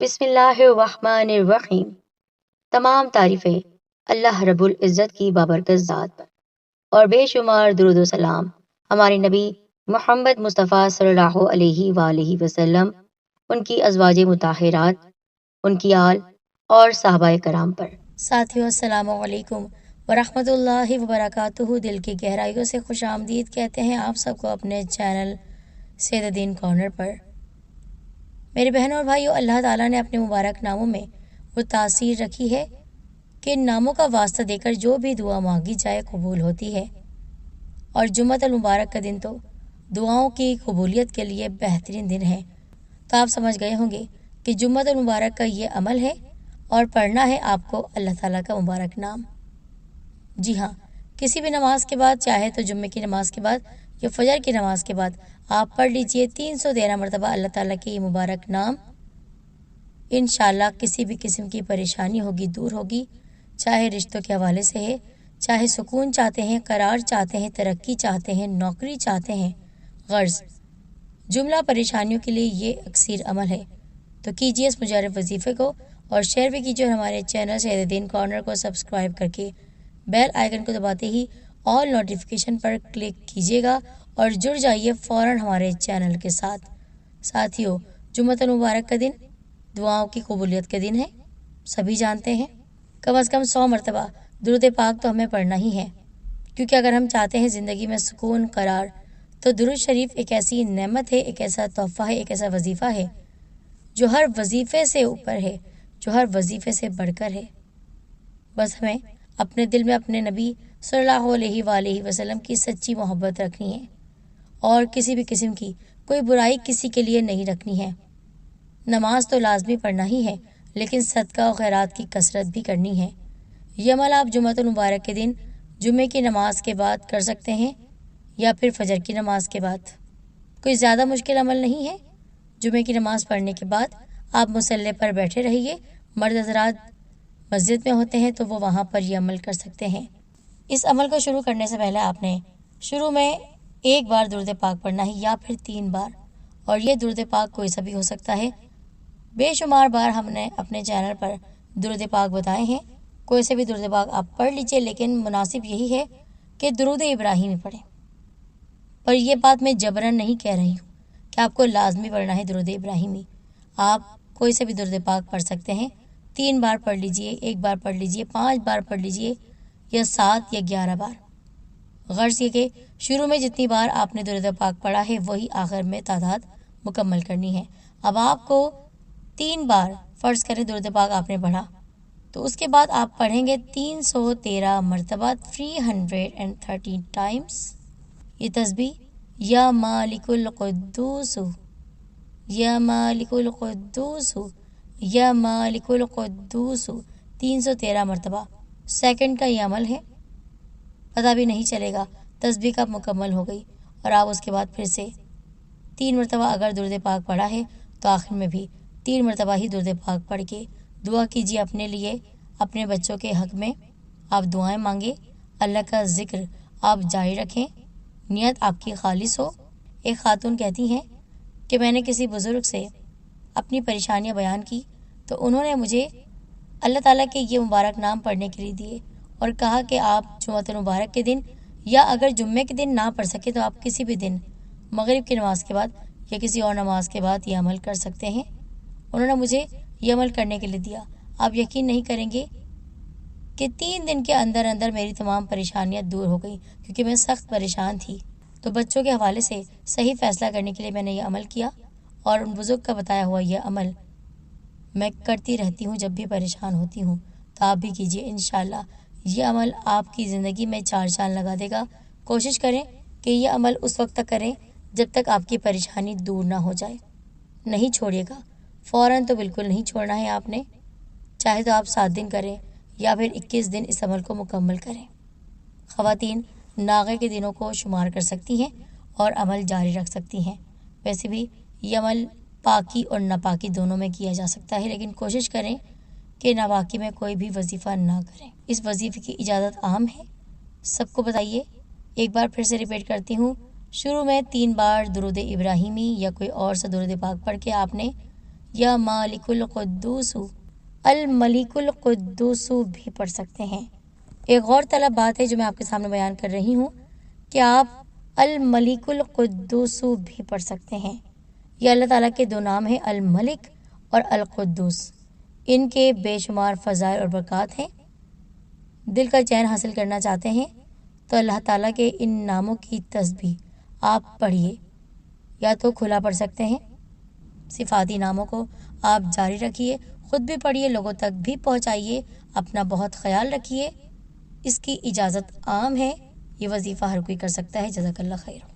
बिस्मिल्लाहिर्रहमानिर्रहीम। तमाम तारीफ़ें अल्लाह रब्बुल इज़्ज़त की बाबरकत ज़ात पर और बेशुमार दुरूद व सलाम हमारे नबी मोहम्मद मुस्तफ़ा सल्लल्लाहु अलैहि वालैहि वसल्लम, उनकी अज़वाज मुताहिरात, उनकी आल और सहाबाए कराम पर। साथियों, अस्सलामुअलैकुम वरहमतुल्लाहि वबरकातुहू। दिल की गहराइयों से खुशामदीद कहते हैं आप सबको अपने चैनल सैयदीन कॉर्नर पर। मेरे बहनों और भाइयों, अल्लाह ताला ने अपने मुबारक नामों में वो तासीर रखी है कि इन नामों का वास्ता देकर जो भी दुआ मांगी जाए कबूल होती है। और जुम्मतुल मुबारक का दिन तो दुआओं की कबूलियत के लिए बेहतरीन दिन है। तो आप समझ गए होंगे कि जुम्मतुल मुबारक का ये अमल है और पढ़ना है आपको अल्लाह ताला का मुबारक नाम। जी हाँ, किसी भी नमाज के बाद, चाहे तो जुम्मे की नमाज के बाद या फजर की नमाज के बाद, आप पढ़ लीजिए 313 मरतबा अल्लाह ताला के ये मुबारक नाम। इंशाअल्लाह किसी भी किस्म की परेशानी होगी दूर होगी, चाहे रिश्तों के हवाले से है, चाहे सुकून चाहते हैं, करार चाहते हैं, तरक्की चाहते हैं, नौकरी चाहते हैं, गर्ज जुमला परेशानियों के लिए ये अक्सर अमल है। तो कीजिए इस मुजारब वजीफे को और शेयर भी कीजिए। हमारे चैनल सैयदीन कॉर्नर को सब्सक्राइब करके बेल आइकन को दबाते ही ऑल नोटिफिकेशन पर क्लिक कीजिएगा और जुड़ जाइए फ़ौरन हमारे चैनल के साथ। साथियों, जुम्मतुल मुबारक का दिन दुआओं की कबूलियत का दिन है, सभी जानते हैं। कम से कम 100 मरतबा दुरूद पाक तो हमें पढ़ना ही है, क्योंकि अगर हम चाहते हैं ज़िंदगी में सुकून करार, तो दुरूद शरीफ एक ऐसी नेमत है, एक ऐसा तोहफ़ा है, एक ऐसा वजीफ़ा है जो हर वजीफ़े से ऊपर है, जो हर वजीफ़े से बढ़कर है। बस हमें अपने दिल में अपने नबी सल्लल्लाहु अलैहि वसल्लम की सच्ची मोहब्बत रखनी है और किसी भी किस्म की कोई बुराई किसी के लिए नहीं रखनी है। नमाज तो लाजमी पढ़ना ही है, लेकिन सदका और खैरात की कसरत भी करनी है। ये अमल आप जुम्मतुल मुबारक के दिन जुम्मे की नमाज के बाद कर सकते हैं या फिर फजर की नमाज के बाद। कोई ज़्यादा मुश्किल अमल नहीं है। जुम्मे की नमाज पढ़ने के बाद आप मुसल्ले पर बैठे रहिए। मर्द हज़रात मस्जिद में होते हैं तो वो वहाँ पर ये अमल कर सकते हैं। इस अमल को शुरू करने से पहले आपने शुरू में एक बार दुरूद पाक पढ़ना है या फिर 3 बार, और ये दुरूद पाक कोई सा भी हो सकता है। बेशुमार बार हमने अपने चैनल पर दुरूद पाक बताए हैं, कोई से भी दुरूद पाक आप पढ़ लीजिए, लेकिन मुनासिब यही है कि दुरूद इब्राहिमी पढ़ें। पर यह बात मैं जबरन नहीं कह रही हूँ कि आपको लाजमी पढ़ना है दुरूद इब्राहिमी। आप कोई से भी दुरूद पाक पढ़ सकते हैं। 3 बार पढ़ लीजिए, 1 बार पढ़ लीजिए, 5 बार पढ़ लीजिए, या 7 या 11 बार। गर्ज ये कि शुरू में जितनी बार आपने दुरूद पाक पढ़ा है वही आखिर में तादाद मुकम्मल करनी है। अब आपको 3 बार फ़र्ज़ करें दुरूद पाक आपने पढ़ा, तो उसके बाद आप पढ़ेंगे 313 मरतबा 313 टाइम्स ये तस्बीह, या मालिकुल कुद्दूस, या मालिकुल कुद्दूस, या मालिकुल कुद्दूस, 313 मरतबा। सेकंड का ये अमल है, पता भी नहीं चलेगा तस्बीह कब मुकम्मल हो गई। और आप उसके बाद फिर से 3 मरतबा अगर दुरूद पाक पढ़ा है तो आखिर में भी 3 मरतबा ही दुरूद पाक पढ़ के दुआ कीजिए अपने लिए, अपने बच्चों के हक़ में आप दुआएं मांगे, अल्लाह का ज़िक्र आप जारी रखें, नियत आपकी खालिस हो। एक खातून कहती हैं कि मैंने किसी बुज़ुर्ग से अपनी परेशानियां बयान की तो उन्होंने मुझे अल्लाह ताला के ये मुबारक नाम पढ़ने के लिए दिए और कहा कि आप जुम्मतुल मुबारक के दिन, या अगर जुम्मे के दिन ना पढ़ सके तो आप किसी भी दिन मगरिब की नमाज के बाद या किसी और नमाज के बाद ये अमल कर सकते हैं। उन्होंने मुझे ये अमल करने के लिए दिया। आप यकीन नहीं करेंगे कि 3 दिन के अंदर अंदर मेरी तमाम परेशानियां दूर हो गई, क्योंकि मैं सख्त परेशान थी। तो बच्चों के हवाले से सही फ़ैसला करने के लिए मैंने ये अमल किया और उन बुज़ुर्ग का बताया हुआ यह अमल मैं करती रहती हूँ जब भी परेशान होती हूँ। तो आप भी कीजिए, इंशाअल्लाह ये अमल आपकी ज़िंदगी में 4 चाँद लगा देगा। कोशिश करें कि ये अमल उस वक्त तक करें जब तक आपकी परेशानी दूर ना हो जाए। नहीं छोड़िएगा, फ़ौरन तो बिल्कुल नहीं छोड़ना है आपने। चाहे तो आप 7 दिन करें या फिर 21 दिन इस अमल को मुकम्मल करें। ख़वातीन नागे के दिनों को शुमार कर सकती हैं और अमल जारी रख सकती हैं। वैसे भी ये अमल पाकी और नापाकी दोनों में किया जा सकता है, लेकिन कोशिश करें कि नापाकी में कोई भी वजीफ़ा ना करें। इस वजीफ़े की इजाज़त आम है, सबको बताइए। एक बार फिर से रिपीट करती हूँ, शुरू में 3 बार दुरूद इब्राहिमी या कोई और सा दुरूद पाक पढ़ के आपने یا مالک القدوس، الملک القدوس بھی پڑھ سکتے ہیں۔ ایک غور طلب بات ہے جو میں آپ کے سامنے بیان کر رہی ہوں کہ آپ الملک القدوس بھی پڑھ سکتے ہیں۔ یہ اللہ تعالیٰ کے دو نام ہیں، الملک اور القدوس۔ ان کے بے شمار فضائل اور برکات ہیں۔ دل کا چین حاصل کرنا چاہتے ہیں تو اللہ تعالیٰ کے ان ناموں کی تسبیح آپ پڑھیے، یا تو کھلا پڑھ سکتے ہیں، صفاتی ناموں کو آپ جاری رکھیے، خود بھی پڑھیے، لوگوں تک بھی پہنچائیے، اپنا بہت خیال رکھیے۔ اس کی اجازت عام ہے، یہ وظیفہ ہر کوئی کر سکتا ہے۔ جزاک اللہ خیر۔